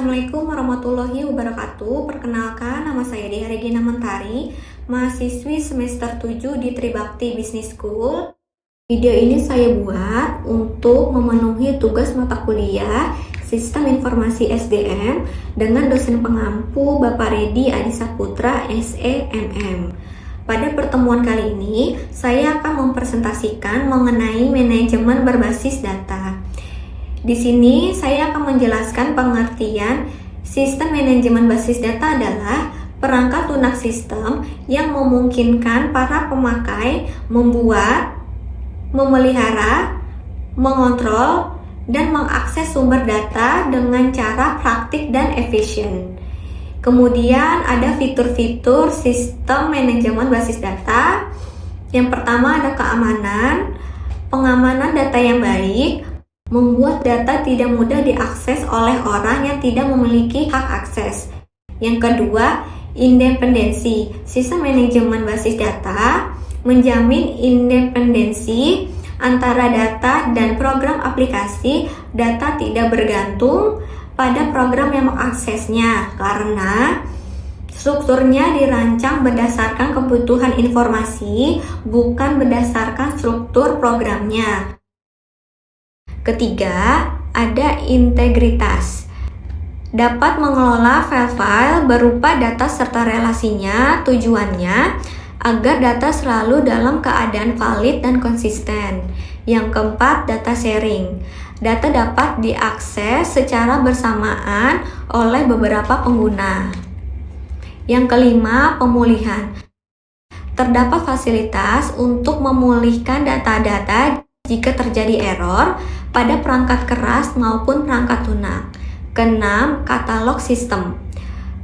Assalamualaikum warahmatullahi wabarakatuh. Perkenalkan, nama saya Dea Regina Mentari, mahasiswi semester 7 di Tribakti Business School. Video ini saya buat untuk memenuhi tugas mata kuliah Sistem Informasi SDM dengan dosen pengampu Bapak Redi Adi Saputra, SEMM. Pada pertemuan kali ini, saya akan mempresentasikan mengenai manajemen berbasis data. Di sini saya akan menjelaskan pengertian sistem manajemen basis data adalah perangkat lunak sistem yang memungkinkan para pemakai membuat, memelihara, mengontrol, dan mengakses sumber data dengan cara praktik dan efisien. Kemudian ada fitur-fitur sistem manajemen basis data. Yang pertama ada keamanan, pengamanan data yang baik, membuat data tidak mudah diakses oleh orang yang tidak memiliki hak akses. Yang kedua, independensi. Sistem manajemen basis data menjamin independensi antara data dan program aplikasi. Data tidak bergantung pada program yang mengaksesnya karena strukturnya dirancang berdasarkan kebutuhan informasi, bukan berdasarkan struktur programnya. Ketiga, ada integritas. Dapat mengelola file-file berupa data serta relasinya, tujuannya agar data selalu dalam keadaan valid dan konsisten. Yang keempat, data sharing. Data dapat diakses secara bersamaan oleh beberapa pengguna. Yang kelima, pemulihan. Terdapat fasilitas untuk memulihkan data-data jika terjadi error pada perangkat keras maupun perangkat lunak. Keenam, katalog sistem.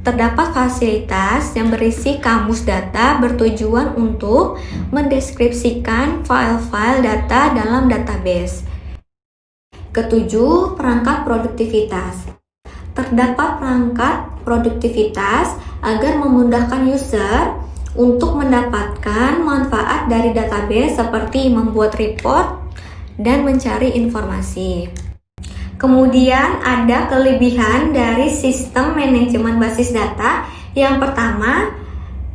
Terdapat fasilitas yang berisi kamus data bertujuan untuk mendeskripsikan file-file data dalam database. Ketujuh, perangkat produktivitas. Terdapat perangkat produktivitas agar memudahkan user untuk mendapatkan manfaat dari database seperti membuat report dan mencari informasi. Kemudian ada kelebihan dari sistem manajemen basis data. Yang pertama,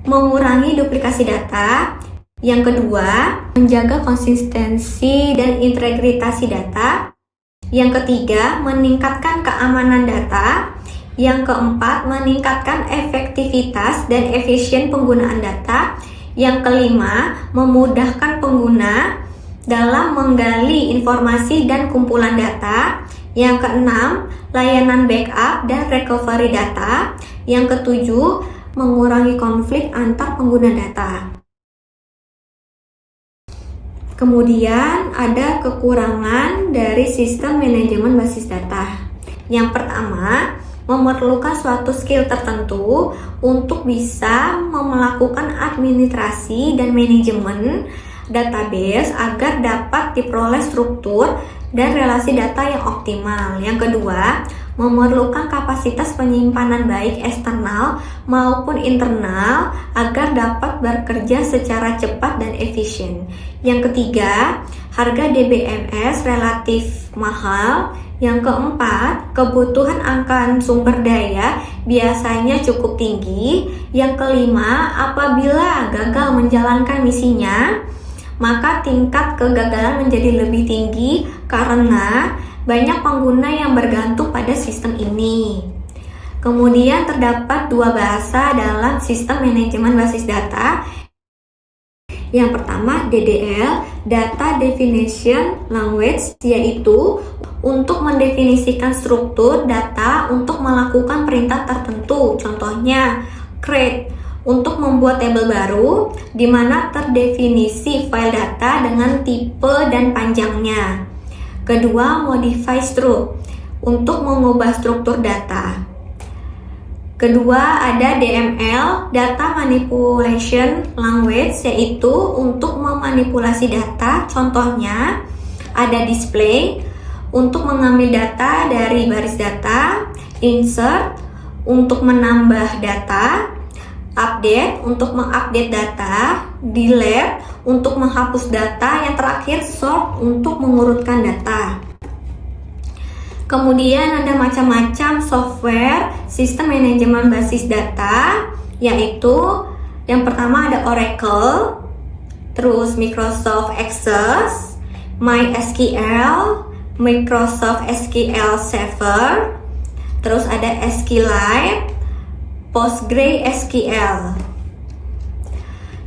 mengurangi duplikasi data. Yang kedua, menjaga konsistensi dan integritas data. Yang ketiga, meningkatkan keamanan data. Yang keempat, meningkatkan efektivitas dan efisien penggunaan data. Yang kelima, memudahkan pengguna dalam menggali informasi dan kumpulan data. Yang keenam, layanan backup dan recovery data. Yang ketujuh, mengurangi konflik antar pengguna data. Kemudian ada kekurangan dari sistem manajemen basis data. Yang pertama, memerlukan suatu skill tertentu untuk bisa melakukan administrasi dan manajemen database agar dapat diperoleh struktur dan relasi data yang optimal. Yang kedua, memerlukan kapasitas penyimpanan baik eksternal maupun internal agar dapat bekerja secara cepat dan efisien. Yang ketiga, harga DBMS relatif mahal. Yang keempat, kebutuhan akan sumber daya biasanya cukup tinggi. Yang kelima, apabila gagal menjalankan misinya, maka tingkat kegagalan menjadi lebih tinggi karena banyak pengguna yang bergantung pada sistem ini. Kemudian terdapat dua bahasa dalam sistem manajemen basis data. Yang pertama, DDL, Data Definition Language, yaitu untuk mendefinisikan struktur data untuk melakukan perintah tertentu. Contohnya, create untuk membuat tabel baru di mana terdefinisi file data dengan tipe dan panjangnya. Kedua, modify struct untuk mengubah struktur data. Kedua, ada DML, Data Manipulation Language, yaitu untuk memanipulasi data. Contohnya, ada display untuk mengambil data dari baris data, insert untuk menambah data, update untuk mengupdate data, delete untuk menghapus data, yang terakhir sort untuk mengurutkan data. Kemudian ada macam-macam software software sistem manajemen basis data, yaitu yang pertama ada Oracle, terus Microsoft Access, MySQL, Microsoft SQL Server, terus ada SQLite, PostgreSQL.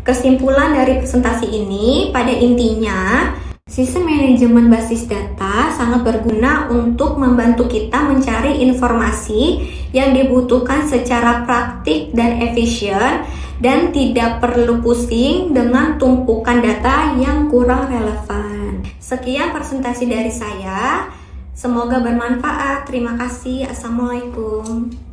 Kesimpulan dari presentasi ini, pada intinya, sistem manajemen basis data sangat berguna untuk membantu kita mencari informasi yang dibutuhkan secara praktik dan efisien dan tidak perlu pusing dengan tumpukan data yang kurang relevan. Sekian presentasi dari saya. Semoga bermanfaat. Terima kasih. Assalamualaikum.